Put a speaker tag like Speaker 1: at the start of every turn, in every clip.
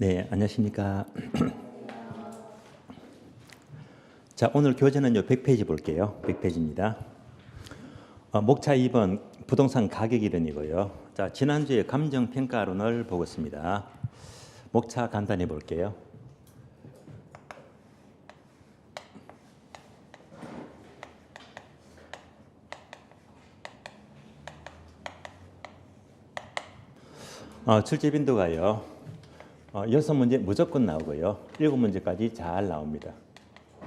Speaker 1: 네, 안녕하십니까. 자, 오늘 교재는요, 100페이지 볼게요. 100페이지입니다. 목차 2번 부동산 가격 이론이고요. 자, 지난주에 감정평가론을 보고 있습니다. 목차 간단히 볼게요. 출제 빈도가요. 6문제 무조건 나오고요. 7문제까지 잘 나옵니다.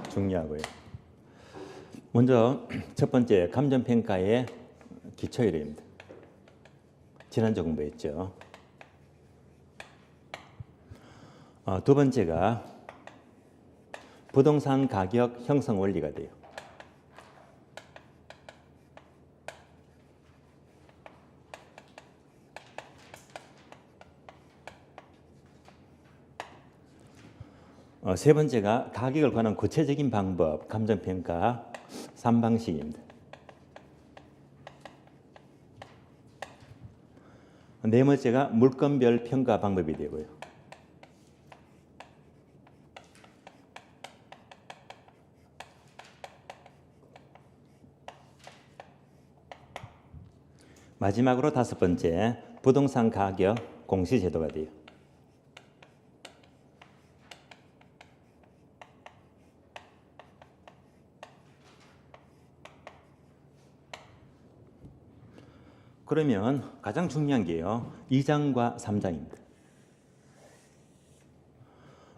Speaker 1: 중요하고요. 먼저 첫 번째 감정평가의 기초이론입니다. 지난주 공부했죠. 두 번째가 부동산 가격 형성 원리가 돼요. 세 번째가 가격을 관한 구체적인 방법, 감정평가 3방식입니다. 네 번째가 물건별 평가 방법이 되고요. 마지막으로 다섯 번째, 부동산 가격 공시제도가 돼요. 그러면 가장 중요한 게요. 2장과 3장입니다.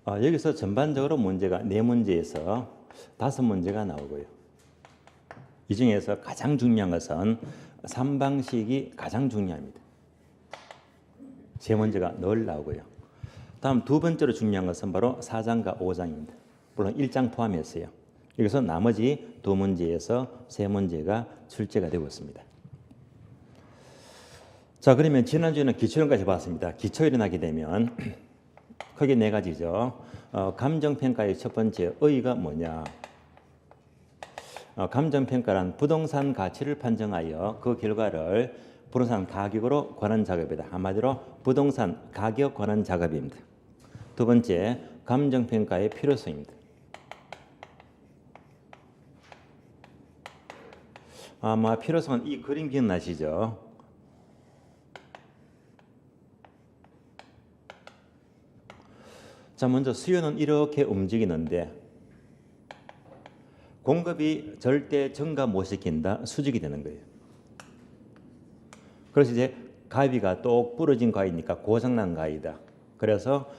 Speaker 1: 여기서 전반적으로 문제가 4문제에서 5문제가 나오고요. 이 중에서 가장 중요한 것은 3방식이 가장 중요합니다. 3문제가 늘 나오고요. 다음 두 번째로 중요한 것은 바로 4장과 5장입니다. 물론 1장 포함했어요. 여기서 나머지 2문제에서 3문제가 출제가 되고 있습니다. 자, 그러면 지난주에는 기초이론까지 봤습니다. 기초이론 하게 되면 크게 4가지죠. 감정평가의 첫 번째 의의가 뭐냐? 감정평가란 부동산 가치를 판정하여 그 결과를 부동산 가격으로 관한 작업이다. 한마디로 부동산 가격 관한 작업입니다. 두 번째, 감정평가의 필요성입니다. 아마 필요성은 이 그림 기억나시죠? 자, 먼저 수요는 이렇게 움직이는데 공급이 절대 증가 못 시킨다. 수직이 되는 거예요. 그래서 이제 가비가 똑 부러진 가위니까 고장난 가위다. 그래서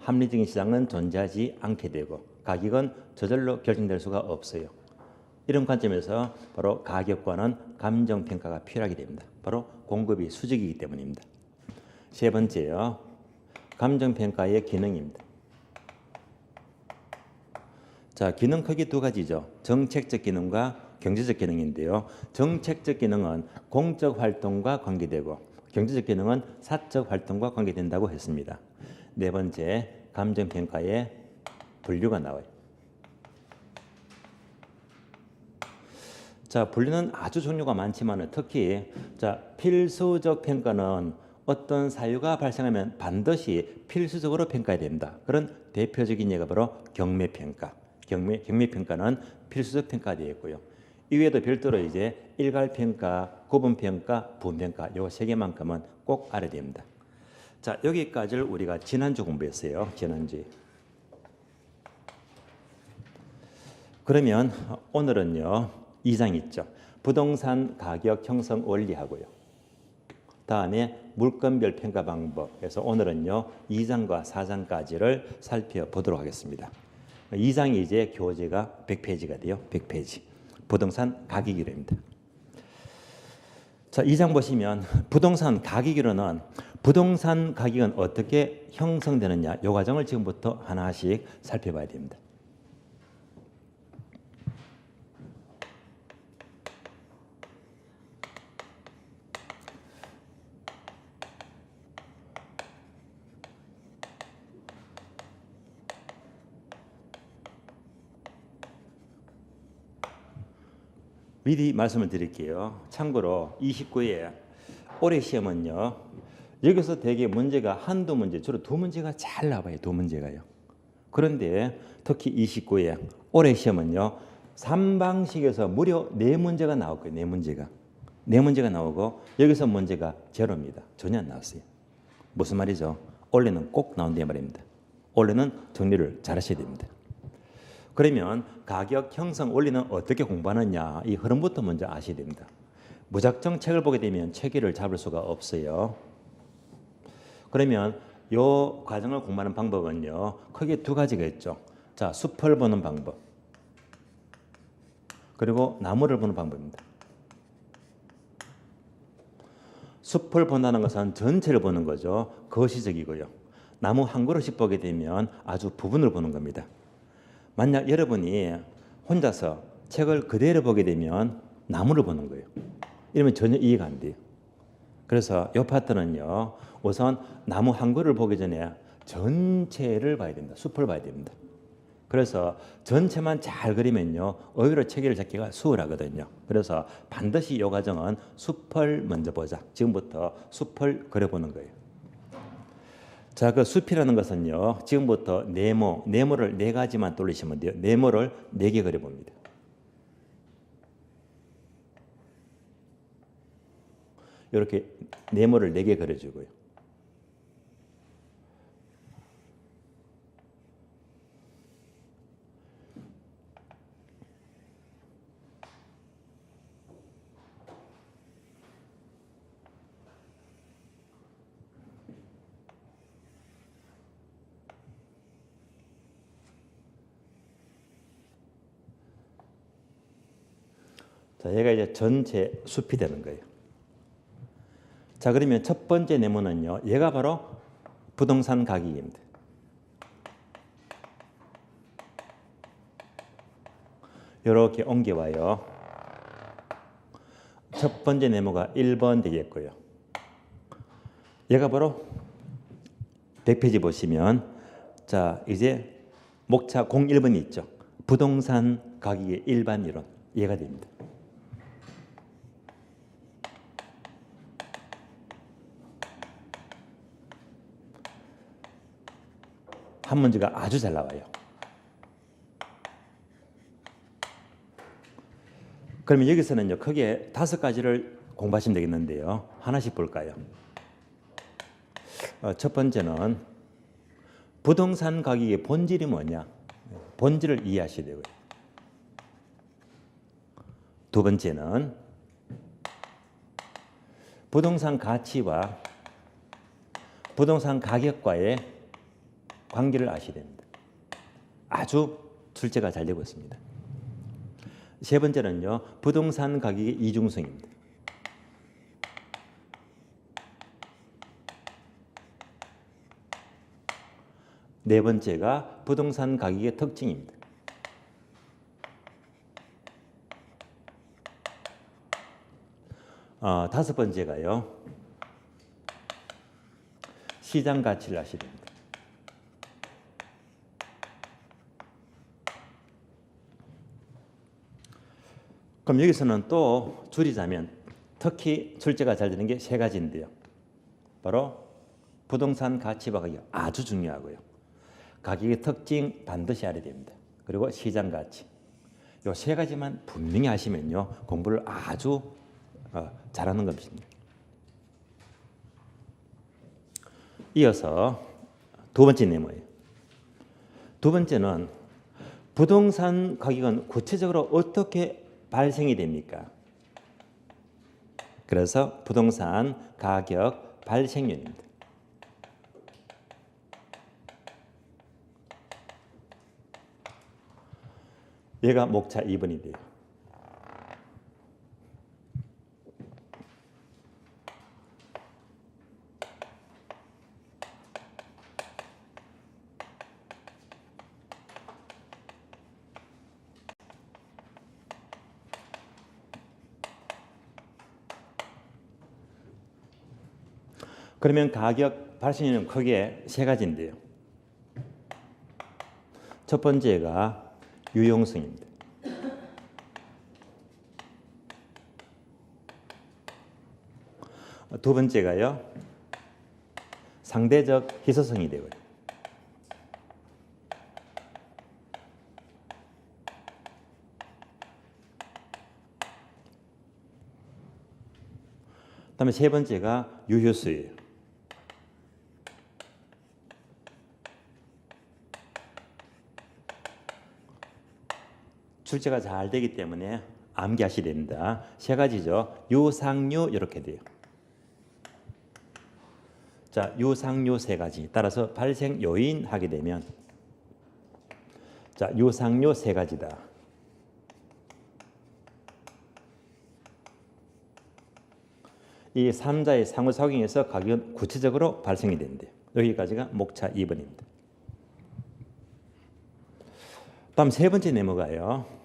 Speaker 1: 합리적인 시장은 존재하지 않게 되고 가격은 저절로 결정될 수가 없어요. 이런 관점에서 바로 가격과는 감정평가가 필요하게 됩니다. 바로 공급이 수직이기 때문입니다. 세 번째요. 감정평가의 기능입니다. 자, 기능 크게 2가지죠. 정책적 기능과 경제적 기능인데요. 정책적 기능은 공적 활동과 관계되고 경제적 기능은 사적 활동과 관계된다고 했습니다. 네 번째, 감정평가의 분류가 나와요. 자, 분류는 아주 종류가 많지만 특히 필수적 평가는 어떤 사유가 발생하면 반드시 필수적으로 평가해야 됩니다. 그런 대표적인 예가 바로 경매평가. 경매평가는 필수적 평가가 되어 있고요. 이외에도 별도로 이제 일괄평가, 구분평가, 부분평가 요 3개만큼은 꼭 알아야 됩니다. 자, 여기까지를 우리가 지난주 공부했어요. 지난주에. 그러면 오늘은요. 2장 있죠. 부동산 가격 형성 원리하고요. 다음에 물건별 평가 방법에서 오늘은요. 2장과 4장까지를 살펴보도록 하겠습니다. 2장이 이제 교재가 100페이지가 돼요. 100페이지. 부동산 가격 이론입니다. 자, 2장 보시면 부동산 가격 이론은 부동산 가격은 어떻게 형성되느냐 이 과정을 지금부터 하나씩 살펴봐야 됩니다. 미리 말씀을 드릴게요. 참고로 29회 올해 시험은요. 여기서 되게 문제가 한두 문제, 주로 두 문제가 잘 나와요. 두 문제가요. 그런데 특히 29회 올해 시험은요. 3방식에서 무려 4문제가 나올 거예요. 4문제가. 4문제가 나오고 여기서 문제가 제로입니다. 전혀 안 나왔어요. 무슨 말이죠? 원래는 꼭 나온다는 말입니다. 원래는 정리를 잘 하셔야 됩니다. 그러면 가격 형성 원리는 어떻게 공부하느냐, 이 흐름부터 먼저 아셔야 됩니다. 무작정 책을 보게 되면 체계를 잡을 수가 없어요. 그러면 이 과정을 공부하는 방법은요, 크게 두 가지가 있죠. 자, 숲을 보는 방법, 그리고 나무를 보는 방법입니다. 숲을 본다는 것은 전체를 보는 거죠. 거시적이고요. 나무 한 그루씩 보게 되면 아주 부분을 보는 겁니다. 만약 여러분이 혼자서 책을 그대로 보게 되면 나무를 보는 거예요. 이러면 전혀 이해가 안 돼요. 그래서 이 파트는요, 우선 나무 한 그루를 보기 전에 전체를 봐야 됩니다. 숲을 봐야 됩니다. 그래서 전체만 잘 그리면요, 의외로 체계를 잡기가 수월하거든요. 그래서 반드시 이 과정은 숲을 먼저 보자. 지금부터 숲을 그려보는 거예요. 자, 그 숲이라는 것은요, 지금부터 네모를 4가지만 돌리시면 돼요. 네모를 4개 그려봅니다. 이렇게 네모를 4개 그려주고요. 자, 얘가 이제 전체 숲이 되는 거예요. 자, 그러면 첫 번째 네모는요, 얘가 바로 부동산 가격입니다. 이렇게 옮겨와요. 첫 번째 네모가 1번 되겠고요. 얘가 바로 100페이지 보시면, 자, 이제 목차 01번이 있죠. 부동산 가격의 일반 이론, 얘가 됩니다. 한 문제가 아주 잘 나와요. 그러면 여기서는요, 크게 5가지를 공부하시면 되겠는데요. 하나씩 볼까요? 첫 번째는 부동산 가격의 본질이 뭐냐? 본질을 이해하셔야 되고요. 두 번째는 부동산 가치와 부동산 가격과의 관계를 아셔야 됩니다. 아주 출제가 잘 되고 있습니다. 세 번째는요, 부동산 가격의 이중성입니다. 네 번째가 부동산 가격의 특징입니다. 다섯 번째가요, 시장 가치를 아셔야 됩니다. 그럼 여기서는 또 줄이자면 특히 출제가 잘 되는 게 3가지인데요. 바로 부동산 가치와 가격, 아주 중요하고요. 가격의 특징 반드시 알아야 됩니다. 그리고 시장 가치. 이 3가지만 분명히 하시면요, 공부를 아주 잘하는 것입니다. 이어서 두 번째 네모예요. 두 번째는 부동산 가격은 구체적으로 어떻게 발생이 됩니까? 그래서 부동산 가격 발생률입니다. 얘가 목차 2번이 돼요. 그러면 가격 발생률은 크게 3가지인데요. 첫 번째가 유용성입니다. 두 번째가요, 상대적 희소성이 되고요. 그다음에 세 번째가 유효수예요. 출제가 잘 되기 때문에 암기하셔야 됩니다. 세 가지죠. 유상유 이렇게 돼요. 자, 유상유 세 가지. 따라서 발생 요인 하게 되면 자, 유상유 세 가지다. 이 3자의 상호작용에서 가격은 구체적으로 발생이 된대요. 여기까지가 목차 2번입니다. 다음 세 번째 네모가요.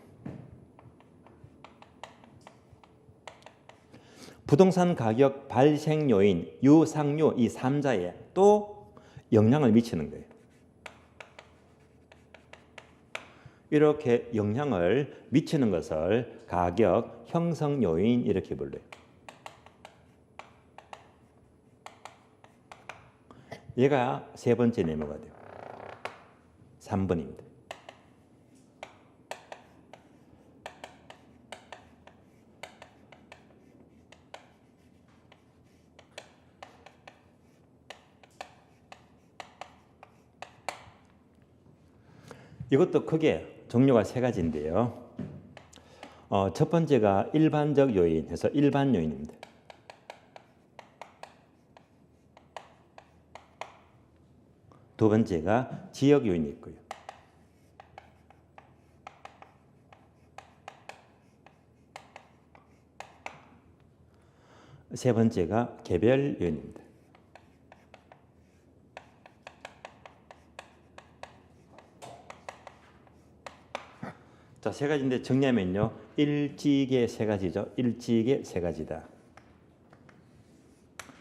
Speaker 1: 부동산 가격 발생 요인, 유상유 이 3자에 또 영향을 미치는 거예요. 이렇게 영향을 미치는 것을 가격 형성 요인 이렇게 불러요. 얘가 세 번째 네모가 돼요. 3번입니다. 이것도 크게 종류가 세 가지인데요. 첫 번째가 일반적 요인 해서 일반 요인입니다. 두 번째가 지역 요인이 있고요. 세 번째가 개별 요인입니다. 자, 세 가지인데 정리하면요. 일찍의 세 가지죠. 일찍의 세 가지다.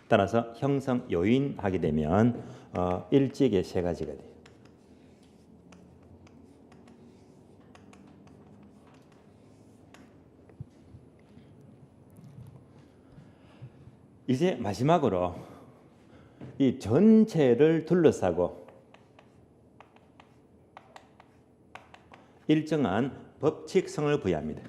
Speaker 1: 따라서 형성 요인 하게 되면 일찍의 세 가지가 돼요. 이제 마지막으로 이 전체를 둘러싸고 일정한 법칙성을 부여합니다.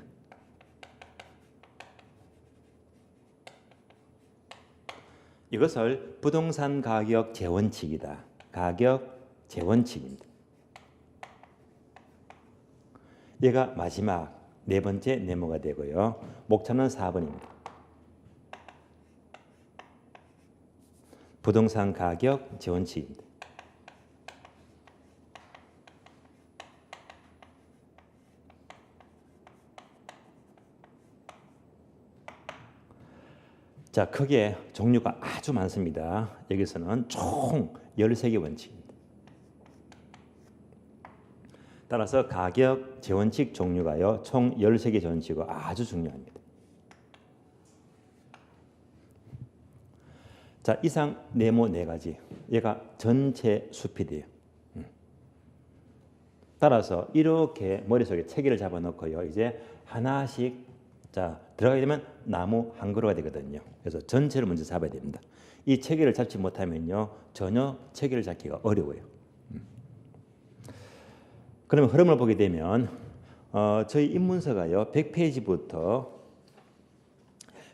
Speaker 1: 이것을 부동산 가격 재원칙이다. 가격 재원칙입니다. 얘가 마지막 네 번째 네모가 되고요. 목차는 4번입니다. 부동산 가격 재원칙입니다. 자, 크게 종류가 아주 많습니다. 여기서는 총 13개 원칙입니다. 따라서 가격 재원칙 종류가요. 총 13개 재원칙이고 아주 중요합니다. 자, 이상 네모 네 가지. 얘가 전체 숲이 돼요. 따라서 이렇게 머릿속에 체계를 잡아놓고요. 이제 하나씩 자, 들어가게 되면 나무 한 그루가 되거든요. 그래서 전체를 먼저 잡아야 됩니다. 이 체계를 잡지 못하면요. 전혀 체계를 잡기가 어려워요. 그러면 흐름을 보게 되면 저희 입문서가요. 100페이지부터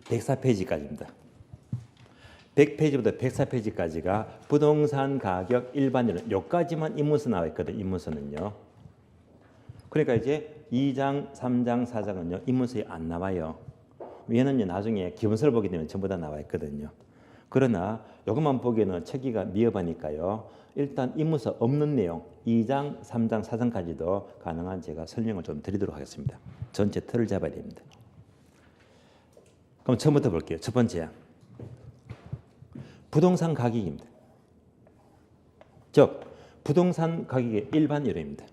Speaker 1: 104페이지까지입니다. 100페이지부터 104페이지까지가 부동산 가격 일반이론 여기까지만 입문서 나와 있거든요. 입문서는요. 그러니까 이제 2장, 3장, 4장은요. 입문서에 안 나와요. 얘는요. 나중에 기본서를 보게 되면 전부 다 나와 있거든요. 그러나 이것만 보기에는 책기가 미흡하니까요. 일단 입문서 없는 내용 2장, 3장, 4장까지도 가능한 제가 설명을 좀 드리도록 하겠습니다. 전체 틀을 잡아야 됩니다. 그럼 처음부터 볼게요. 첫 번째, 부동산 가격입니다. 즉 부동산 가격의 일반 이론입니다.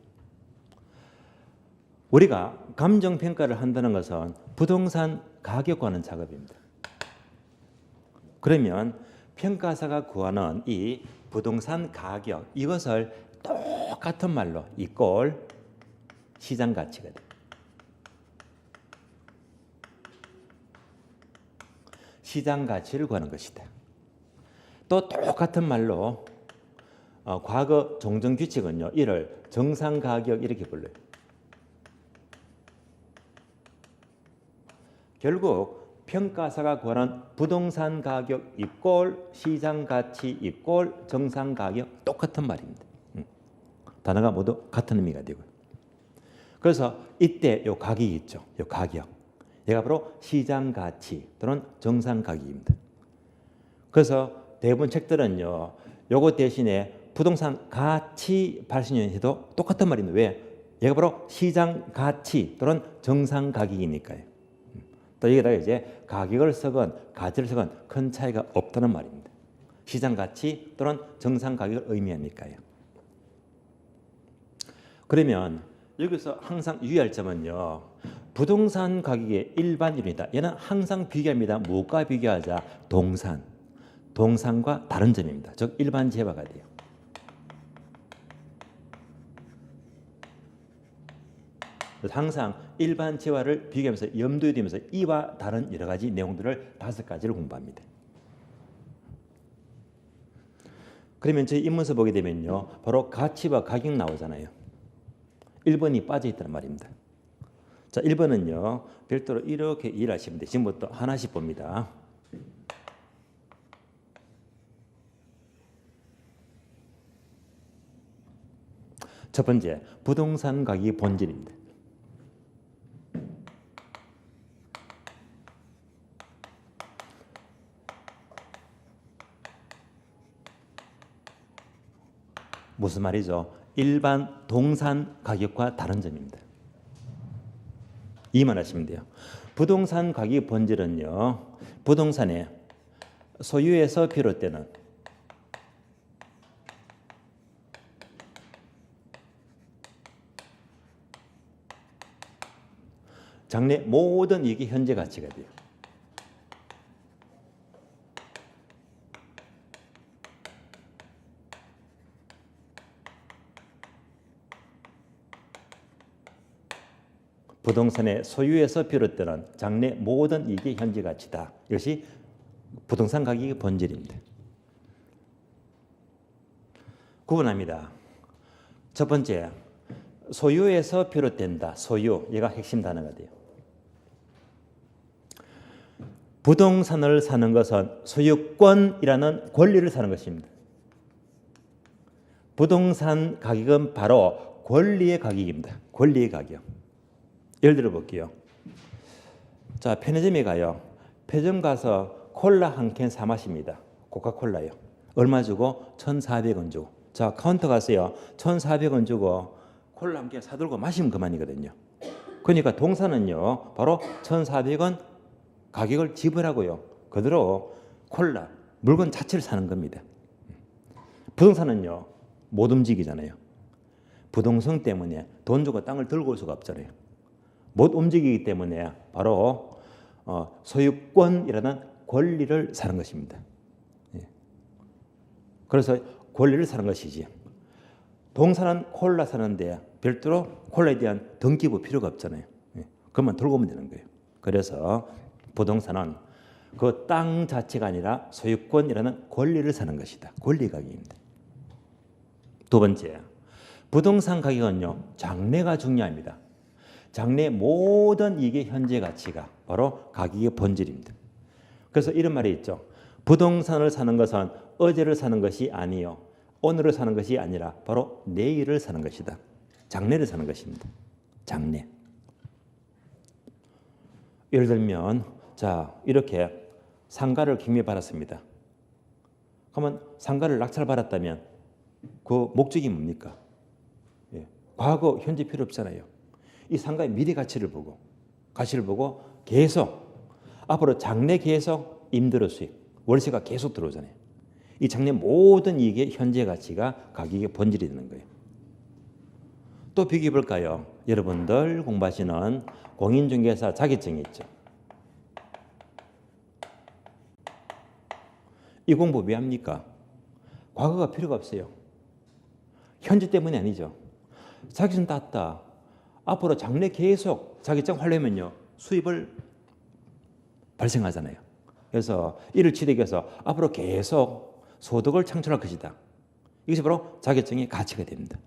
Speaker 1: 우리가 감정평가를 한다는 것은 부동산 가격과는 작업입니다. 그러면 평가사가 구하는 이 부동산 가격 이것을 똑같은 말로 이꼴 시장 가치가 됩니다. 시장 가치를 구하는 것이다. 또 똑같은 말로 과거 종전규칙은요. 이를 정상가격 이렇게 불러요. 결국 평가사가 구하는 부동산 가격 이꼴 시장 가치 이꼴 정상 가격 똑같은 말입니다. 단어가 모두 같은 의미가 되고요. 그래서 이때 요 가격이 있죠. 요 가격. 얘가 바로 시장 가치 또는 정상 가격입니다. 그래서 대부분 책들은요. 요거 대신에 부동산 가치 발신연해도 똑같은 말입니다. 왜? 얘가 바로 시장 가치 또는 정상 가격이니까요. 또 여기다가 이제 가격을 쓰건 가치를 쓰건 큰 차이가 없다는 말입니다. 시장 가치 또는 정상 가격을 의미하니까요. 그러면 여기서 항상 유의할 점은요. 부동산 가격의 일반율이다. 얘는 항상 비교합니다. 무엇과 비교하자? 동산. 동산과 다른 점입니다. 즉 일반 재화가 돼요. 항상 일반 재화를 비교하면서 염두에 두면서 이와 다른 여러 가지 내용들을 5가지를 공부합니다. 그러면 저희 입문서 보게 되면요. 바로 가치와 가격 나오잖아요. 1번이 빠져있다는 말입니다. 자, 1번은요. 별도로 이렇게 이해를 하시면 돼요. 지금부터 하나씩 봅니다. 첫 번째, 부동산 가격의 본질입니다. 무슨 말이죠? 일반 동산 가격과 다른 점입니다. 이만 하시면 돼요. 부동산 가격의 본질은요. 부동산의 소유에서 비롯되는 장래 모든 이익이 현재 가치가 돼요. 부동산의 소유에서 비롯되는 장래 모든 이익의 현재 가치다. 이것이 부동산 가격의 본질입니다. 구분합니다. 첫 번째, 소유에서 비롯된다. 소유, 얘가 핵심 단어가 돼요. 부동산을 사는 것은 소유권이라는 권리를 사는 것입니다. 부동산 가격은 바로 권리의 가격입니다. 권리의 가격. 예를 들어 볼게요. 자, 편의점에 가요. 편의점 가서 콜라 한 캔 사 마십니다. 코카콜라요. 얼마 주고? 1,400원 주고. 자, 카운터 가세요. 1,400원 주고 콜라 한 캔 사들고 마시면 그만이거든요. 그러니까 동사는요. 바로 1,400원 가격을 지불하고요. 그대로 콜라, 물건 자체를 사는 겁니다. 부동산은요. 못 움직이잖아요. 부동성 때문에 돈 주고 땅을 들고 올 수가 없잖아요. 못 움직이기 때문에 바로 소유권이라는 권리를 사는 것입니다. 그래서 권리를 사는 것이지. 동산은 콜라 사는데 별도로 콜라에 대한 등기부 필요가 없잖아요. 그것만 들고 오면 되는 거예요. 그래서 부동산은 그 땅 자체가 아니라 소유권이라는 권리를 사는 것이다. 권리 가격입니다. 두 번째, 부동산 가격은요. 장래가 중요합니다. 장래 모든 이익의 현재 가치가 바로 가격의 본질입니다. 그래서 이런 말이 있죠. 부동산을 사는 것은 어제를 사는 것이 아니요. 오늘을 사는 것이 아니라 바로 내일을 사는 것이다. 장래를 사는 것입니다. 장래. 예를 들면 자 이렇게 상가를 경매받았습니다. 그러면 상가를 낙찰받았다면 그 목적이 뭡니까? 과거, 현재 필요 없잖아요. 이 상가의 미래 가치를 보고 계속 앞으로 장래 계속 임대료 수익, 월세가 계속 들어오잖아요. 이 장래 모든 이익의 현재 가치가 가격의 본질이 되는 거예요. 또 비교해 볼까요? 여러분들 공부하시는 공인중개사 자격증이 있죠. 이 공부 왜 합니까? 과거가 필요가 없어요. 현재 때문이 아니죠. 자격증 땄다. 앞으로 장래 계속 자격증 하려면요. 수입을 발생하잖아요. 그래서 이를 취득해서 앞으로 계속 소득을 창출할 것이다. 이것이 바로 자격증의 가치가 됩니다.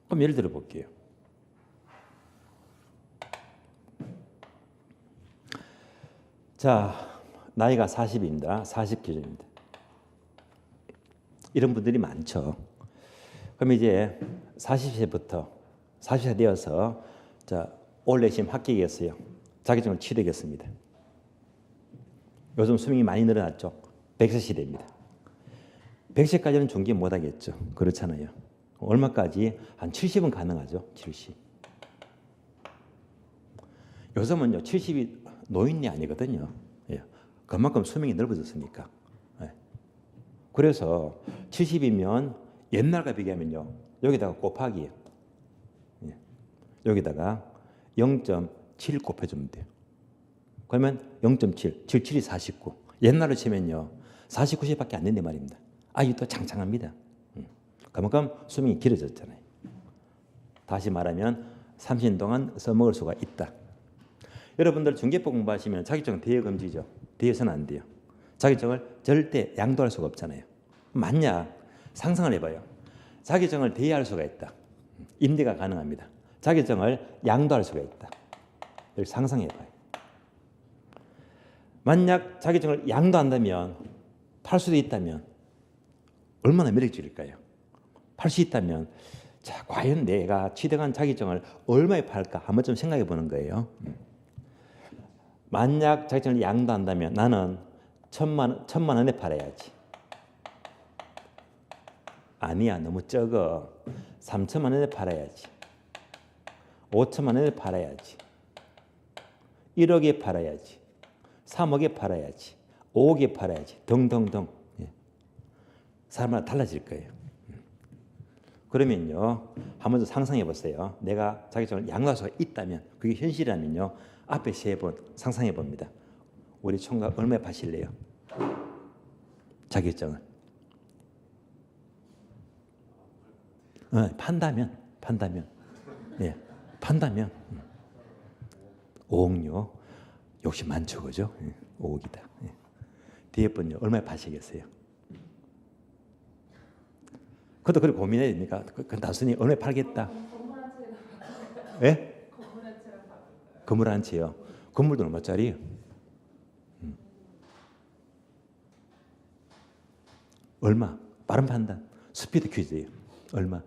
Speaker 1: 그럼 예를 들어 볼게요. 자, 나이가 40입니다. 40 기준입니다. 이런 분들이 많죠. 그럼 이제 40세부터 40세 되어서 자, 올 내심 합격했어요. 자격증을 취득했습니다. 요즘 수명이 많이 늘어났죠. 100세 시대입니다. 100세까지는 중개 못 하겠죠. 그렇잖아요. 얼마까지? 한 70은 가능하죠. 70. 요즘은요, 70이 노인이 아니거든요. 예. 그만큼 수명이 넓어졌으니까. 예. 그래서 70이면 옛날과 비교하면요, 여기다가 곱하기, 예. 여기다가 0.7 곱해주면 돼요. 그러면 0.7, 77이 49. 옛날로 치면요, 49세밖에 안 된단 말입니다. 아직도 창창합니다. 그만큼 수명이 길어졌잖아요. 다시 말하면 30년 동안 써먹을 수가 있다. 여러분들 중개법 공부하시면 자격증 대여 금지죠. 대여서는 안 돼요. 자격증을 절대 양도할 수가 없잖아요. 만약 상상을 해봐요. 자격증을 대여할 수가 있다. 임대가 가능합니다. 자격증을 양도할 수가 있다. 이렇게 상상해봐요. 만약 자격증을 양도한다면, 팔 수도 있다면 얼마나 매력적일까요? 팔 수 있다면, 자, 과연 내가 취득한 자격증을 얼마에 팔까 한번 좀 생각해 보는 거예요. 만약 자격증을 양도한다면 나는 1,000만 원에 팔아야지. 아니야, 너무 적어. 3,000만 원에 팔아야지. 5천만 원에 팔아야지. 1억에 팔아야지. 3억에 팔아야지. 5억에 팔아야지. 등등등. 사람마다 달라질 거예요. 그러면요, 한번 더 상상해 보세요. 내가 자격증을 양도할 수가 있다면, 그게 현실이라면요, 앞에 세 번 상상해 봅니다. 우리 총각 얼마에 파실래요? 자격증을. 판다면. 예, 판다면 5억요. 욕심 많죠, 그죠? 5억이다. 예. 뒤에 분요, 얼마에 파시겠어요? 그것도 그렇게 고민해야 됩니까? 그건 단순히 얼마에 팔겠다. 예? 건물 한 채요. 건물도 얼마짜리? 얼마? 빠른 판단. 스피드 퀴즈예요. 얼마?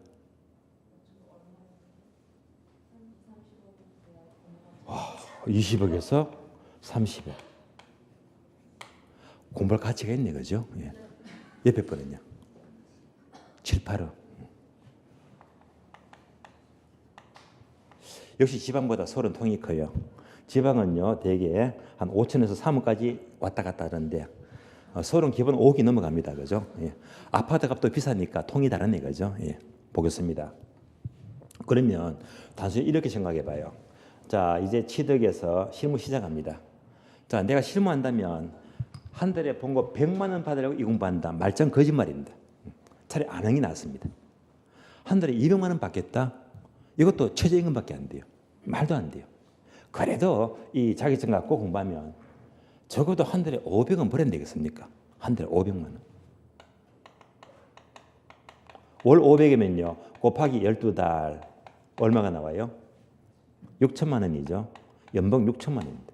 Speaker 1: 와, 20억에서 30억. 공부할 가치가 있네, 그죠? 예. 옆에 거는요? 7, 8억. 역시 지방보다 서울은 통이 커요. 지방은요, 대개 한 5천에서 3억까지 왔다 갔다 하는데, 서울은 기본 5억이 넘어갑니다. 그죠? 예. 아파트 값도 비싸니까 통이 다르네. 그죠? 예. 보겠습니다. 그러면 단순히 이렇게 생각해 봐요. 자, 이제 취득해서 실무 시작합니다. 자, 내가 실무한다면 한 달에 봉급 100만 원 받으려고 이 공부한다. 말짱 거짓말입니다. 차라리 안 하는 게 낫습니다. 한 달에 200만 원 받겠다? 이것도 최저임금밖에 안 돼요. 말도 안 돼요. 그래도 이 자격증 갖고 공부하면 적어도 한 달에 500원 벌어야 되겠습니까? 한 달에 500만 원. 월 500이면요. 곱하기 12달 얼마가 나와요? 6천만 원이죠. 연봉 6천만 원입니다.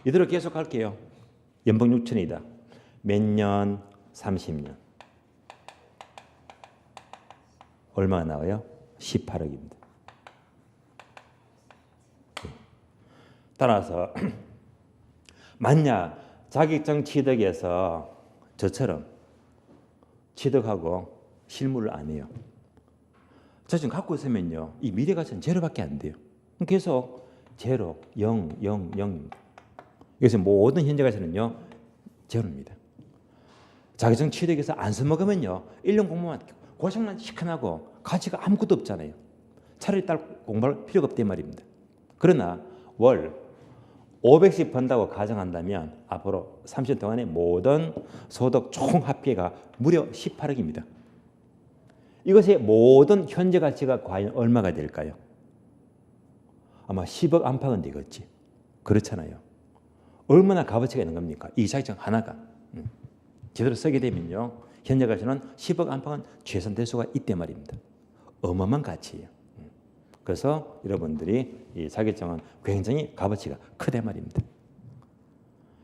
Speaker 1: 이대로 계속 갈게요. 연봉 6천이다. 몇 년? 30년. 얼마가 나와요? 18억입니다. 따라서 만약 자격증 취득해서 저처럼 취득하고 실무를 안 해요. 자격증 갖고 있으면요, 이 미래가치는 제로밖에 안 돼요. 계속 제로, 0, 0, 0입니다. 그래서 모든 현재 가치는요, 제로입니다. 자격증 취득해서 안 써먹으면요, 1년 공부만 고생만 시큰하고 가치가 아무것도 없잖아요. 차라리 딸 공부할 필요가 없단 말입니다. 그러나 월 500씩 번다고 가정한다면 앞으로 30년 동안의 모든 소득 총 합계가 무려 18억입니다. 이것의 모든 현재 가치가 과연 얼마가 될까요? 아마 10억 안팎은 되겠지. 그렇잖아요. 얼마나 값어치가 있는 겁니까? 이 자격증 하나가. 제대로 쓰게 되면요. 현재 가치는 10억 안팎은 최소한 될 수가 있단 말입니다. 어마어마한 가치예요. 그래서 여러분들이 이 자격증은 굉장히 값어치가 크단 말입니다.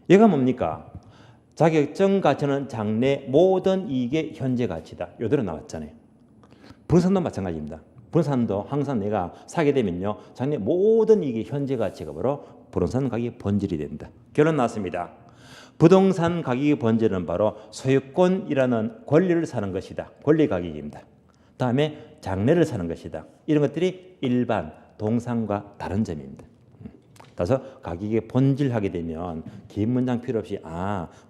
Speaker 1: 얘가 뭡니까? 자격증 가치는 장래 모든 이익의 현재 가치다. 요대로 나왔잖아요. 부동산도 마찬가지입니다. 부동산도 항상 내가 사게 되면요. 장래 모든 이익의 현재 가치가 바로 부동산 가격의 본질이 된다. 결론 나왔습니다. 부동산 가격의 본질은 바로 소유권이라는 권리를 사는 것이다. 권리 가격입니다. 다음에 장래를 사는 것이다. 이런 것들이 일반 동산과 다른 점입니다. 그래서 가격의 본질하게 되면 긴 문장 필요 없이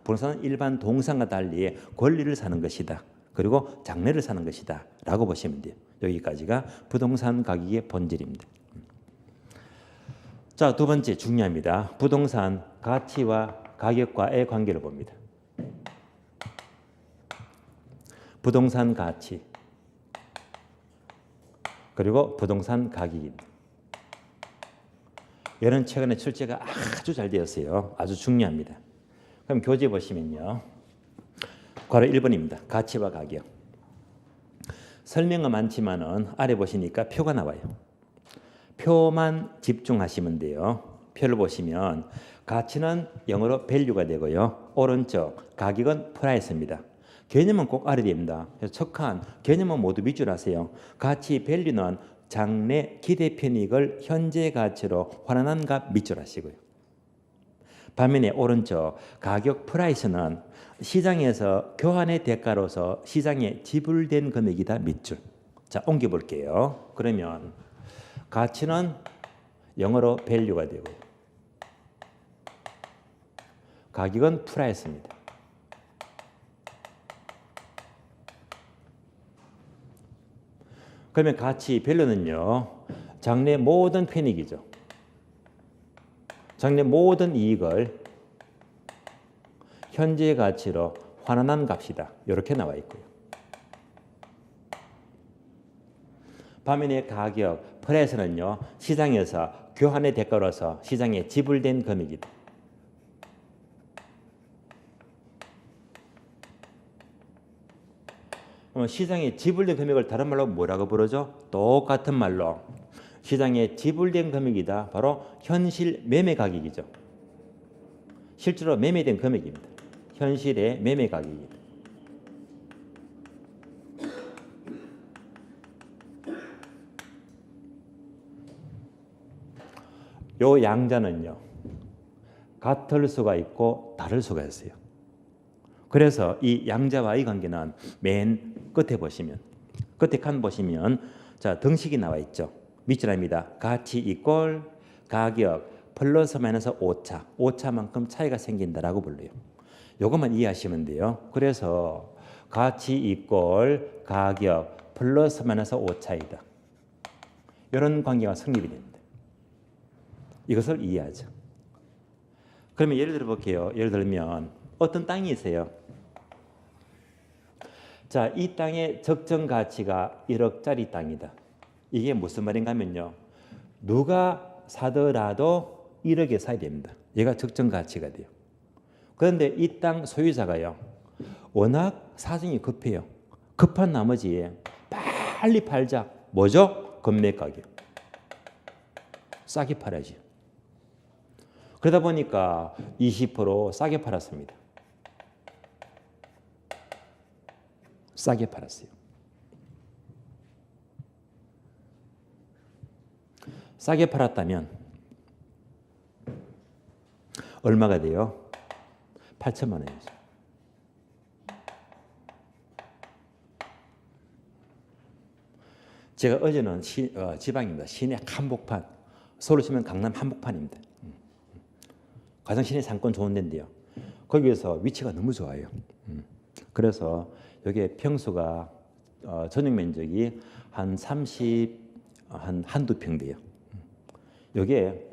Speaker 1: 부동산은 일반 동산과 달리 권리를 사는 것이다. 그리고 장래를 사는 것이다. 라고 보시면 돼요. 여기까지가 부동산 가격의 본질입니다. 자, 두 번째 중요합니다. 부동산 가치와 가격과의 관계를 봅니다. 부동산 가치 그리고 부동산 가격입니다. 이런 최근에 출제가 아주 잘 되었어요. 아주 중요합니다. 그럼 교재 보시면요. 괄호 1번입니다. 가치와 가격. 설명은 많지만은 아래 보시니까 표가 나와요. 표만 집중하시면 돼요. 표를 보시면 가치는 영어로 value가 되고요. 오른쪽 가격은 price입니다. 개념은 꼭 알아야 됩니다. 그래서 척한 개념은 모두 밑줄 하세요. 가치 value는 장래 기대 편익을 현재 가치로 환원한 값 밑줄 하시고요. 반면에 오른쪽 가격 price는 시장에서 교환의 대가로서 시장에 지불된 금액이다 밑줄. 자, 옮겨 볼게요. 그러면 가치는 영어로 value가 되고 가격은 price입니다. 그러면 가치 value는요. 장래 모든 편익이죠. 장래 모든 이익을 현재 가치로 환원한 값이다. 이렇게 나와 있고요. 반면에 가격 price는요. 시장에서 교환의 대가로서 시장에 지불된 금액이다. 시장에 지불된 금액을 다른 말로 뭐라고 부르죠? 똑같은 말로 시장에 지불된 금액이다. 바로 현실 매매 가격이죠. 실제로 매매된 금액입니다. 현실의 매매 가격입니다. 요 양자는요. 같을 수가 있고 다를 수가 있어요. 그래서 이 양자와의 관계는 맨 끝에 보시면 끝에 칸 보시면 자 등식이 나와 있죠. 밑줄합니다. 가치 이꼴 가격 플러스 마이너스 오차 오차만큼 차이가 생긴다라고 불러요. 이것만 이해하시면 돼요. 그래서 가치 이꼴 가격 플러스 마이너스 오차이다. 이런 관계가 성립이 됩니다. 이것을 이해하죠. 그러면 예를 들어 볼게요. 예를 들면 어떤 땅이 있어요. 자, 이 땅의 적정 가치가 1억짜리 땅이다. 이게 무슨 말인가 하면요. 누가 사더라도 1억에 사야 됩니다. 얘가 적정 가치가 돼요. 그런데 이 땅 소유자가요. 워낙 사정이 급해요. 급한 나머지 빨리 팔자. 뭐죠? 금매 가격. 싸게 팔아야지. 그러다 보니까 20% 싸게 팔았습니다. 싸게 팔았어요. 싸게 팔았다면 얼마가 돼요? 8천만 원이죠. 제가 어제는 지방입니다. 시내 한복판, 서울로 치면 강남 한복판입니다. 가장 시내 상권 좋은 데인데요. 거기에서 위치가 너무 좋아요. 그래서 여기에 평수가 전용 면적이 한 30, 한두 평 돼요. 여기에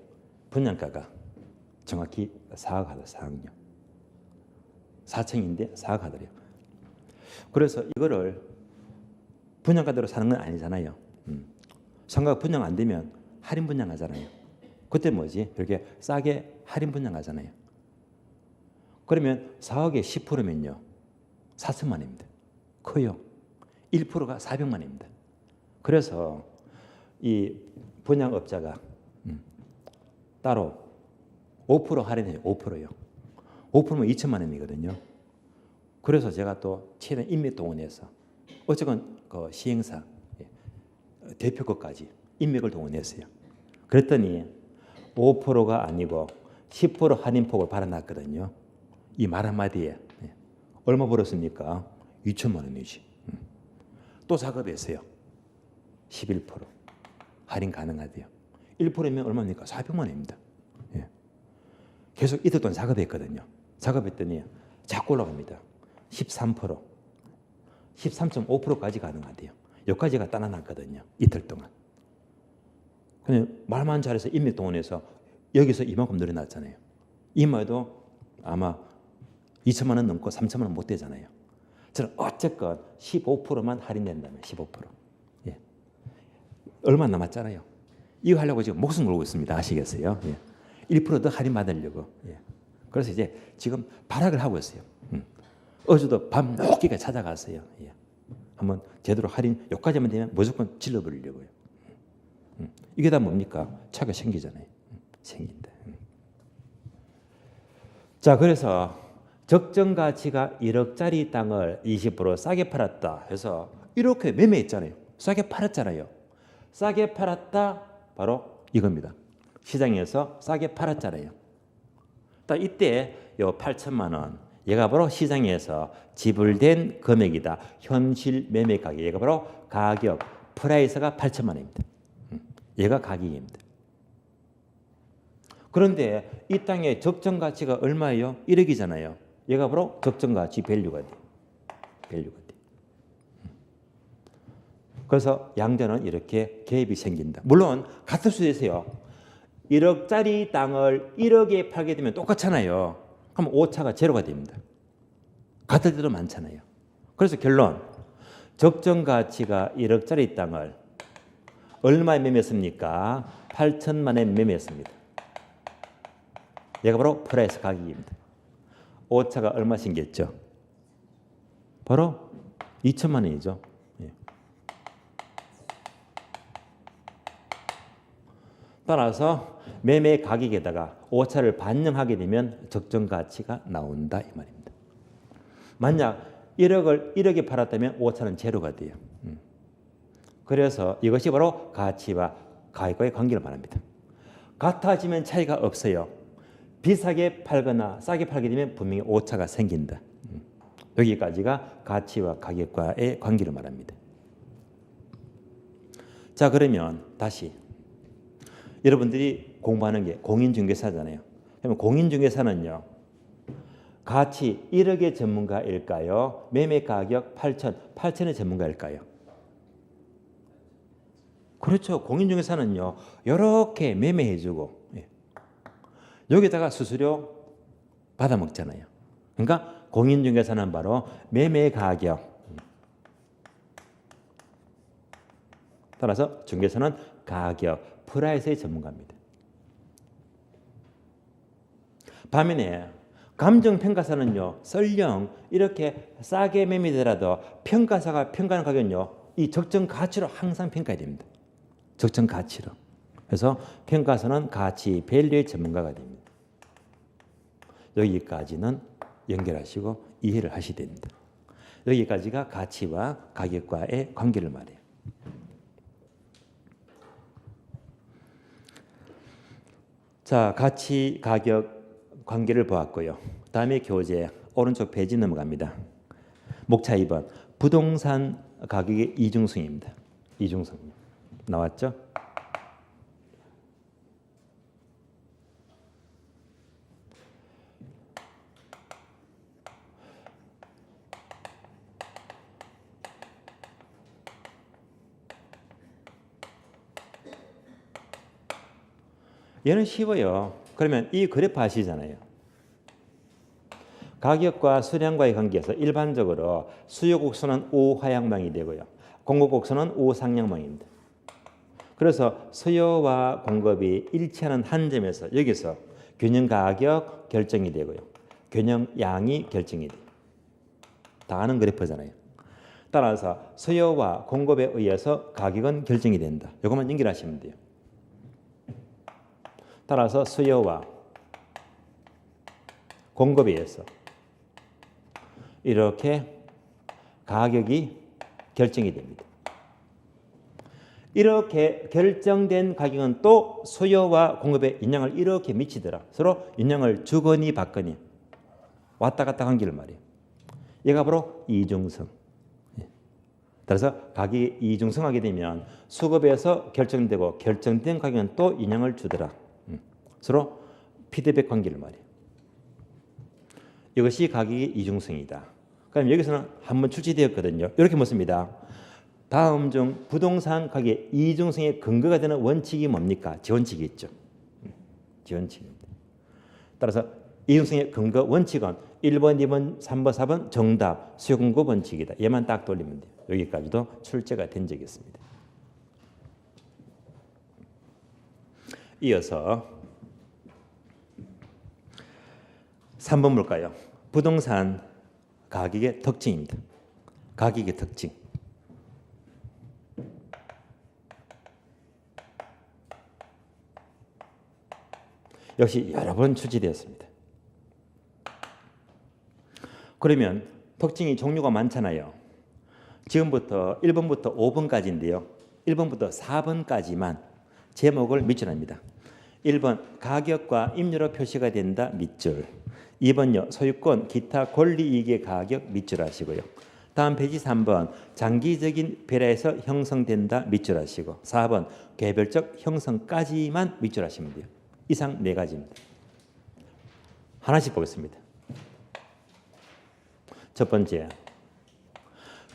Speaker 1: 분양가가 정확히 4억 하더 4억요. 4층인데 4억 하더래요. 그래서 이거를 분양가대로 사는 건 아니잖아요. 상가가 분양 안 되면 할인 분양하잖아요. 그때 뭐지? 이렇게 싸게 할인 분양하잖아요. 그러면 4억에 10%면요. 4천만 원입니다. 커요. 1%가 400만 원입니다. 그래서 이 분양업자가 따로 5% 할인해요. 5%요. 5%면 2천만 원이거든요. 그래서 제가 또 최대한 인맥동원해서 어쨌건 그 시행사 대표 것까지 인맥을 동원했어요. 그랬더니 5%가 아니고 10% 할인폭을 받아놨거든요. 이 말 한마디에 얼마 벌었습니까? 2천만 원이지. 또 작업했어요. 11% 할인 가능하대요. 1%면 얼마입니까? 400만 원입니다. 계속 이틀 동안 작업했거든요. 작업했더니 자꾸 올라갑니다. 13%, 13.5%까지 가능하대요. 여기까지가 따라놨거든요. 이틀 동안. 그냥 말만 잘해서 인맥동원해서 여기서 이만큼 늘어났잖아요. 이마에도 아마 2천만 원 넘고 3천만 원 못 되잖아요. 저는 어쨌건 15%만 할인된다면 15%. 예. 얼마 남았잖아요. 이거 하려고 지금 목숨 걸고 있습니다. 아시겠어요? 예. 1%더 할인 받으려고. 예. 그래서 이제 지금 발악을 하고 있어요. 어제도 밤 늦게가 찾아갔어요. 예. 한번 제대로 할인 여기까지만 되면 무조건 질러버리려고요. 이게 다 뭡니까? 차가 생기잖아요. 생긴다. 자, 그래서 적정 가치가 1억짜리 땅을 20% 싸게 팔았다 해서 이렇게 매매했잖아요. 싸게 팔았잖아요. 싸게 팔았다 바로 이겁니다. 시장에서 싸게 팔았잖아요. 딱 이때 요 8천만 원 얘가 바로 시장에서 지불된 금액이다. 현실 매매 가격 얘가 바로 가격 프라이스가 8천만 원입니다. 얘가 가격입니다. 그런데 이 땅의 적정 가치가 얼마예요? 1억이잖아요. 얘가 바로 적정 가치 밸류가 돼. 밸류가 돼. 그래서 양자는 이렇게 갭이 생긴다. 물론 같을 수도 있어요. 1억짜리 땅을 1억에 팔게 되면 똑같잖아요. 그럼 오차가 제로가 됩니다. 같을 때도 많잖아요. 그래서 결론, 적정 가치가 1억짜리 땅을 얼마에 매매했습니까? 8천만 원에 매매했습니다. 얘가 바로 프라이스 가격입니다. 오차가 얼마 생겼죠? 바로 2천만 원이죠. 예. 따라서 매매 가격에다가 오차를 반영하게 되면 적정 가치가 나온다 이 말입니다. 만약 1억에 팔았다면 오차는 제로가 돼요. 그래서 이것이 바로 가치와 가격과의 관계를 말합니다. 같아지면 차이가 없어요. 비싸게 팔거나 싸게 팔게 되면 분명히 오차가 생긴다. 여기까지가 가치와 가격과의 관계를 말합니다. 자, 그러면 다시 여러분들이 공부하는 게 공인중개사잖아요. 그러면 공인중개사는요. 가치 1억의 전문가일까요? 매매 가격 8천의 전문가일까요? 그렇죠. 공인중개사는요. 이렇게 매매해주고 여기다가 수수료 받아먹잖아요. 그러니까 공인중개사는 바로 매매 가격. 따라서 중개사는 가격, 프라이스의 전문가입니다. 반면에 감정평가사는요. 설령 이렇게 싸게 매매되더라도 평가사가 평가하는 가격은요. 이 적정 가치로 항상 평가해야 됩니다. 적정 가치로. 그래서 평가사는 가치, 밸류의 전문가가 됩니다. 여기까지는 연결하시고 이해를 하셔야 됩니다. 여기까지가 가치와 가격과의 관계를 말해요. 자, 가치, 가격 관계를 보았고요. 다음에 교재 오른쪽 페이지 넘어갑니다. 목차 2번 부동산 가격의 이중성입니다. 이중성 나왔죠? 얘는 쉬워요. 그러면 이 그래프 아시잖아요. 가격과 수량과의 관계에서 일반적으로 수요 곡선은 우하향방이 되고요. 공급 곡선은 우상향방입니다. 그래서 수요와 공급이 일치하는 한 점에서 여기서 균형 가격 결정이 되고요. 겨냥량이 결정이 돼요. 다 아는 그래프잖아요. 따라서 수요와 공급에 의해서 가격은 결정이 된다. 이것만 연결하시면 돼요. 따라서 수요와 공급에 의해서 이렇게 가격이 결정이 됩니다. 이렇게 결정된 가격은 또 수요와 공급의 영향을 이렇게 미치더라. 서로 영향을 주거니 받거니 왔다 갔다 한 길 말이에요. 얘가 바로 이중성. 따라서 가격이 이중성하게 되면 수급에서 결정되고 결정된 가격은 또 영향을 주더라. 서로 피드백 관계를 말이에요. 이것이 가격의 이중성이다. 그럼 여기서는 한번 출제되었거든요. 이렇게 묻습니다. 다음 중 부동산 가격의 이중성의 근거가 되는 원칙이 뭡니까? 지원칙이 있죠. 지원칙입니다. 따라서 이중성의 근거 원칙은 1번, 2번, 3번, 4번 정답 수요공급 원칙이다. 얘만 딱 돌리면 돼요. 여기까지도 출제가 된 적이 있습니다. 이어서 3번 볼까요? 부동산 가격의 특징입니다. 가격의 특징. 역시 여러 번 출제되었습니다. 그러면 특징이 종류가 많잖아요. 지금부터 1번부터 5번까지인데요. 1번부터 4번까지만 제목을 밑줄 합니다. 1번 가격과 임료로 표시가 된다 밑줄. 2번요 소유권 기타 권리이익의 가격 밑줄 하시고요. 다음 페이지 3번 장기적인 배라에서 형성된다 밑줄 하시고 4번 개별적 형성까지만 밑줄 하시면 돼요. 이상 4가지입니다. 하나씩 보겠습니다. 첫 번째,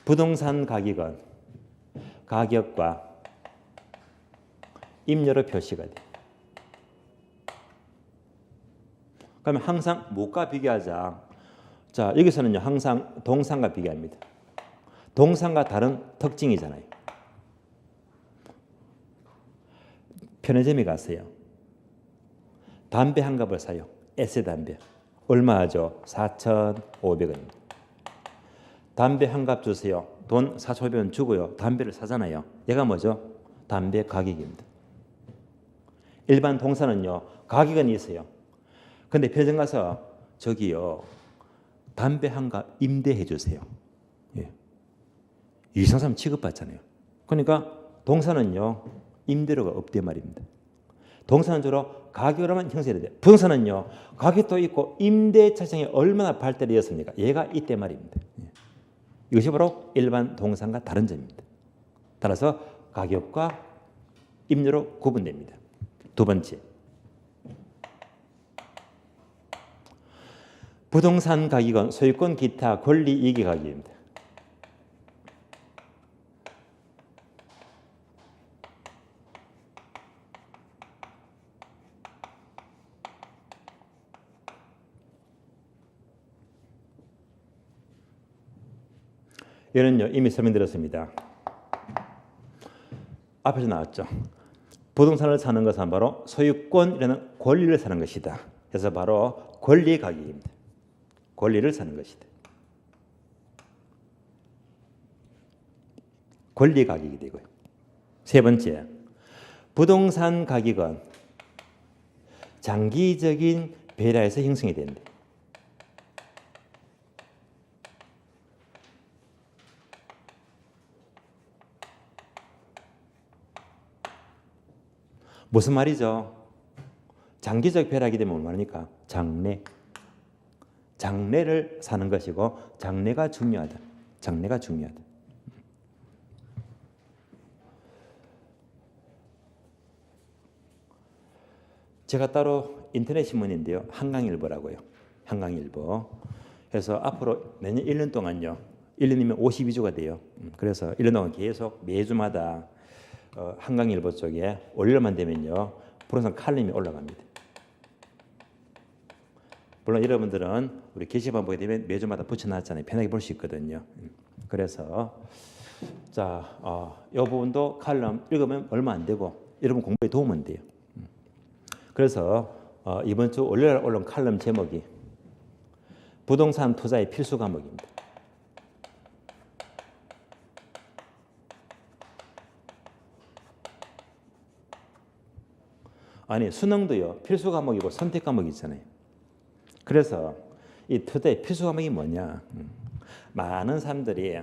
Speaker 1: 부동산 가격은 가격과 임료로 표시가 돼요. 그러면 항상 뭐과 비교하자? 자, 여기서는요 항상 동산과 비교합니다. 동산과 다른 특징이잖아요. 편의점에 가세요. 담배 한 갑을 사요. 에세 담배. 얼마 하죠? 4,500원입니다. 담배 한 갑 주세요. 돈 4,500원 주고요. 담배를 사잖아요. 얘가 뭐죠? 담배 가격입니다. 일반 동산은요. 가격은 있어요. 근데 편의점 가서 저기요. 담배 한 갑 임대해 주세요. 예. 이상 사람 취급받잖아요. 그러니까 동산은요. 임대료가 없대 말입니다. 동산은 주로 가격으로만 형성이 돼요. 부동산은요. 가격도 있고 임대차 시장이 얼마나 발달되었습니까? 얘가 이때 말입니다. 이것이 바로 일반 동산과 다른 점입니다. 따라서 가격과 임료로 구분됩니다. 두 번째, 부동산 가격은 소유권 기타 권리 이익의 가격입니다. 얘는요 이미 설명드렸습니다. 앞에서 나왔죠. 부동산을 사는 것은 바로 소유권이라는 권리를 사는 것이다. 그래서 바로 권리 가격입니다. 권리를 사는 것이다. 권리 가격이 되고요. 세 번째, 부동산 가격은 장기적인 배라에서 형성이 된다. 무슨 말이죠? 장기적 배락이 되면 얼마니까? 장래. 장래를 사는 것이고 장래가 중요하다. 장래가 중요하다. 제가 따로 인터넷 신문인데요. 한강일보라고요. 한강일보. 그래서 앞으로 내년 1년 동안요. 1년이면 52주가 돼요. 그래서 1년 동안 계속 매주마다 한강일보 쪽에 월요일만 되면요. 부동산 칼럼이 올라갑니다. 물론 여러분들은 우리 게시판 보게 되면 매주마다 붙여놨잖아요. 편하게 볼 수 있거든요. 그래서 자, 이 부분도 칼럼 읽으면 얼마 안 되고 여러분 공부에 도움은 돼요. 그래서 이번 주 월요일 올라온 칼럼 제목이 부동산 투자의 필수 과목입니다. 아니 수능도요 필수 과목이고 선택 과목이 있잖아요. 그래서 이 투자의 필수 과목이 뭐냐? 많은 사람들이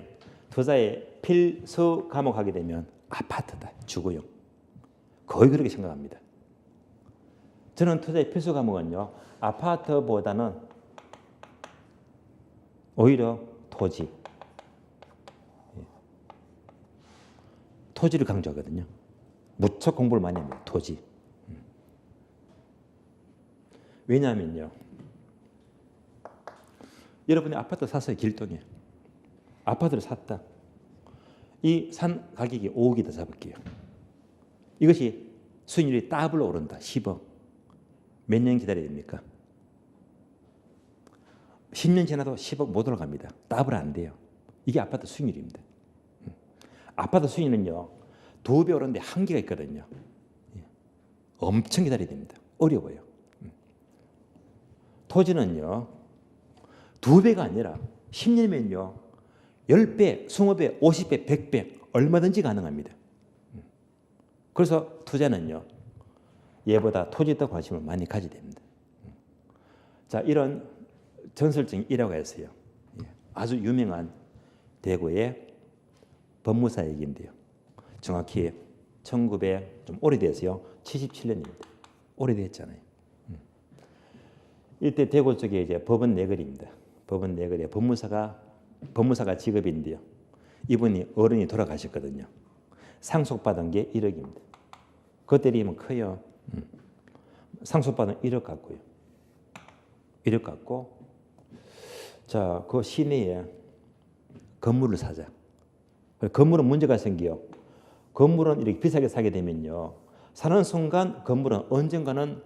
Speaker 1: 투자의 필수 과목 하게 되면 아파트다, 주거용. 거의 그렇게 생각합니다. 저는 투자의 필수 과목은요 아파트보다는 오히려 토지, 토지를 강조하거든요. 무척 공부를 많이 합니다. 토지. 왜냐하면요 여러분이 아파트 샀어요. 길동에 아파트를 샀다. 이 산 가격이 5억이다 잡을게요. 이것이 수익률이 더블로 오른다. 10억. 몇 년 기다려야 됩니까? 10년 지나도 10억 못 올라갑니다. 더블 안 돼요. 이게 아파트 수익률입니다. 아파트 수익률은요 2배 오르는데 한계가 있거든요. 엄청 기다려야 됩니다. 어려워요. 토지는요 2배가 아니라 10년이면요 10배, 20배, 50배, 100배 얼마든지 가능합니다. 그래서 투자는요 얘보다 토지에 더 관심을 많이 가져야 됩니다. 자, 이런 전설적인 일화가 있어요. 아주 유명한 대구의 법무사 얘기인데요. 정확히 1900 좀 오래돼서요 77년입니다. 오래됐잖아요. 이때 대구 쪽에 이제 법원 내거리입니다. 법원 내거리에 법무사가 직업인데요. 이분이 어른이 돌아가셨거든요. 상속받은 게 1억입니다. 그것 때리면 커요. 상속받은 1억 갖고요. 1억 갖고 자, 그 시내에 건물을 사자. 건물은 문제가 생겨요. 건물은 이렇게 비싸게 사게 되면요. 사는 순간 건물은 언젠가는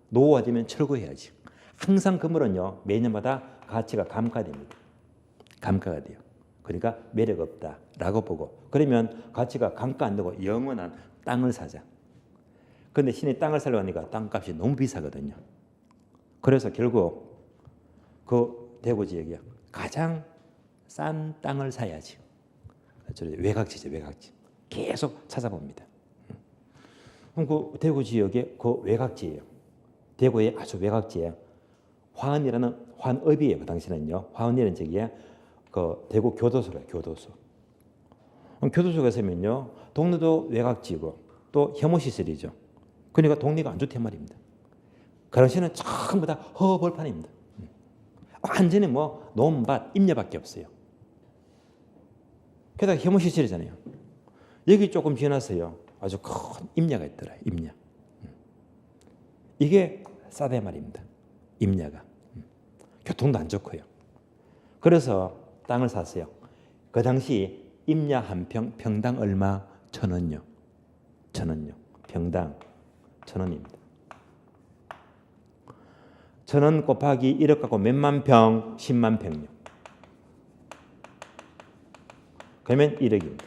Speaker 1: 노후화되면 철거해야지. 항상 건물은요 매년마다 가치가 감가됩니다. 감가가 돼요. 그러니까 매력 없다라고 보고 그러면 가치가 감가 안 되고 영원한 땅을 사자. 그런데 시내 땅을 사려고 하니까 땅값이 너무 비싸거든요. 그래서 결국 그 대구 지역에 가장 싼 땅을 사야지. 외곽지죠, 외곽지. 계속 찾아봅니다. 그럼 그 대구 지역의 그 외곽지예요. 대구의 아주 외곽지에 화은이라는 화은읍이에요. 그 당시는요. 화은이라는 지역에 그 대구 교도소래요. 교도소. 교도소가 있으면요. 동네도 외곽지고 또 혐오시설이죠. 그러니까 동네가 안 좋단 말입니다. 그 당시는 전부 다 허벌판입니다. 완전히 뭐 논밭, 임야밖에 없어요. 게다가 혐오시설이잖아요. 여기 조금 지나서요. 아주 큰 임야가 있더라. 임야. 이게 싸다 말입니다. 임야가. 교통도 안 좋고요. 그래서 땅을 샀어요. 그 당시 임야 한 평, 평당 얼마? 1,000원요. 1,000원요. 평당 1,000원입니다. 1,000원 곱하기 1억 갖고 몇만 평? 10만 평요. 그러면 1억입니다.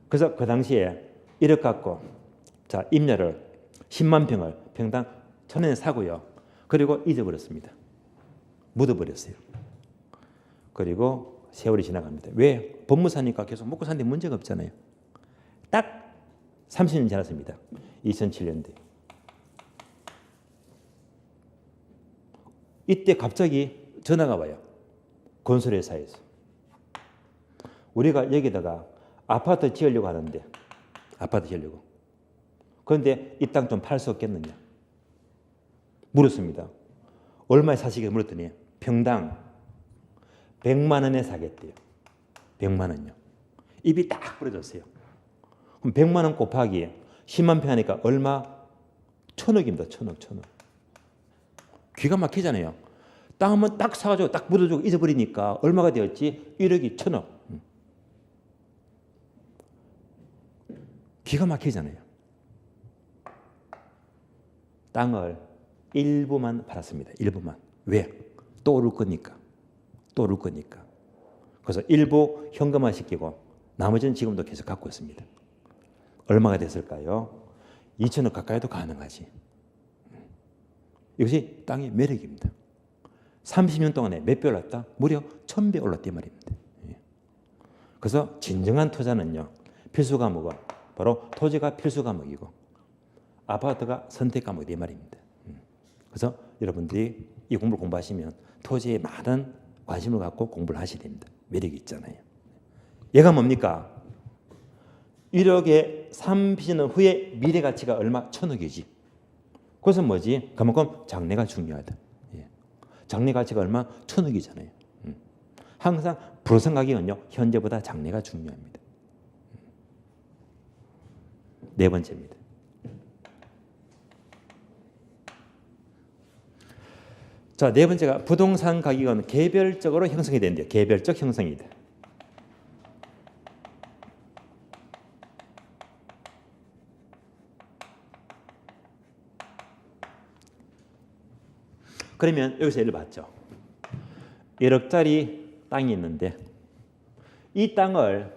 Speaker 1: 그래서 그 당시에 1억 갖고 자 임야를 10만 평을 평당 1,000원에 사고요. 그리고 잊어버렸습니다. 묻어버렸어요. 그리고 세월이 지나갑니다. 왜? 법무사니까 계속 먹고 사는데 문제가 없잖아요. 딱 30년 지났습니다. 2007년대. 이때 갑자기 전화가 와요. 건설회사에서. 우리가 여기다가 아파트 지으려고 하는데 아파트 지으려고. 그런데 이 땅 좀 팔 수 없겠느냐. 물었습니다. 얼마에 사시게 물었더니 평당 100만 원에 사겠대요. 100만 원요. 입이 딱 부러졌어요. 그럼 100만 원 곱하기 10만 평 하니까 얼마? 1,000억입니다. 1,000억. 기가 막히잖아요. 땅 한번 딱 사가지고 딱 묻어주고 잊어버리니까 얼마가 되었지? 1억이 1,000억. 기가 막히잖아요. 땅을 일부만 팔았습니다. 일부만. 왜? 또 오를 거니까. 또 오를 거니까. 그래서 일부 현금화 시키고 나머지는 지금도 계속 갖고 있습니다. 얼마가 됐을까요? 2,000억 가까이도 가능하지. 이것이 땅의 매력입니다. 30년 동안에 몇 배 올랐다? 무려 1000배 올랐단 말입니다. 그래서 진정한 투자는요, 필수 과목은 바로 토지가 필수 과목이고 아파트가 선택 과목이 말입니다. 그래서 여러분들이 이 공부를 공부하시면 토지에 많은 관심을 갖고 공부를 하셔야 됩니다. 매력이 있잖아요. 얘가 뭡니까? 1억에 30년 후에 미래 가치가 얼마? 1000억이지. 그것은 뭐지? 그만큼 장래가 중요하다. 장래 가치가 얼마? 1000억이잖아요. 항상 부동산 가격은요, 현재보다 장래가 중요합니다. 네 번째입니다. 자, 네 번째가 부동산 가격은 개별적으로 형성이 된대요. 개별적 형성이다. 그러면 여기서 예를 봤죠. 1억짜리 땅이 있는데 이 땅을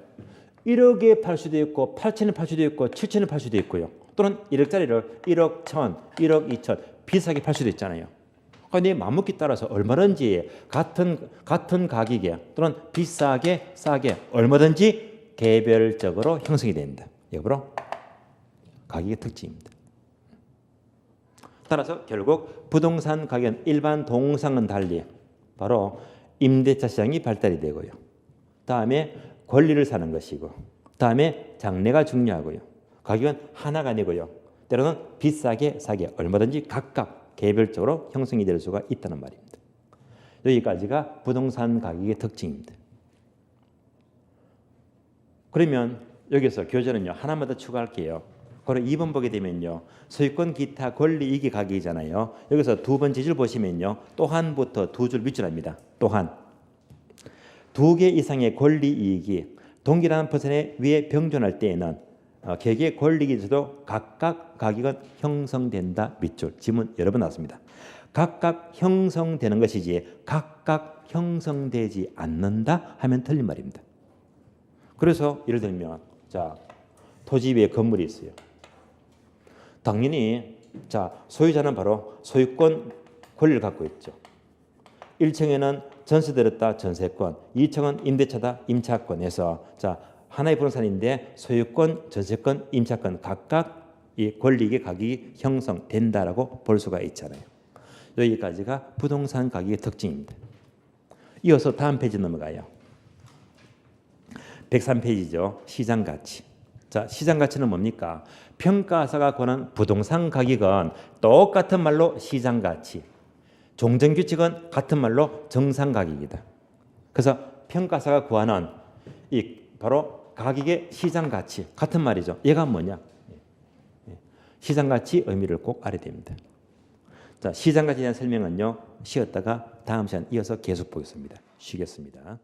Speaker 1: 1억에 팔 수도 있고 8천에 팔 수도 있고 7천에 팔 수도 있고요. 또는 1억짜리를 1억 1천, 1억 2천 비싸게 팔 수도 있잖아요. 내 맘먹기 따라서 얼마든지 같은 가격에 또는 비싸게 싸게 얼마든지 개별적으로 형성이 된다. 이게 바로 가격의 특징입니다. 따라서 결국 부동산 가격은 일반 동상은 달리 바로 임대차 시장이 발달이 되고요. 다음에 권리를 사는 것이고 다음에 장래가 중요하고요. 가격은 하나가 아니고요. 때로는 비싸게 싸게 얼마든지 각각 개별적으로 형성이 될 수가 있다는 말입니다. 여기까지가 부동산 가격의 특징입니다. 그러면 여기서 교재는요, 하나만 더 추가할게요. 바로 2번 보게 되면요, 소유권 기타 권리 이익의 가격이잖아요. 여기서 두 번째 줄 보시면요, 또한부터 두 줄 밑줄합니다. 또한 두 개 이상의 권리 이익이 동일한 퍼센트 위에 병존할 때에는 개개의 권리에서도 각각 가격은 형성된다. 밑줄 지문 여러 번 나왔습니다. 각각 형성되는 것이지 각각 형성되지 않는다 하면 틀린 말입니다. 그래서 예를 들면 자, 토지 위에 건물이 있어요. 당연히 자, 소유자는 바로 소유권 권리를 갖고 있죠. 1층에는 전세 들었다 전세권, 2층은 임대차다 임차권에서 자, 하나의 부동산인데 소유권, 전세권, 임차권 각각 이 권리의 가격이 형성된다라고 볼 수가 있잖아요. 여기까지가 부동산 가격의 특징입니다. 이어서 다음 페이지 넘어가요. 103페이지죠. 시장 가치. 자, 시장 가치는 뭡니까? 평가사가 권한 부동산 가격은 똑같은 말로 시장 가치. 종전 규칙은 같은 말로 정상 가격이다. 그래서 평가사가 구하는 이 바로 가격의 시장 가치 같은 말이죠. 얘가 뭐냐? 시장 가치 의미를 꼭 알아야 됩니다. 자, 시장 가치에 대한 설명은요, 쉬었다가 다음 시간 이어서 계속 보겠습니다. 쉬겠습니다.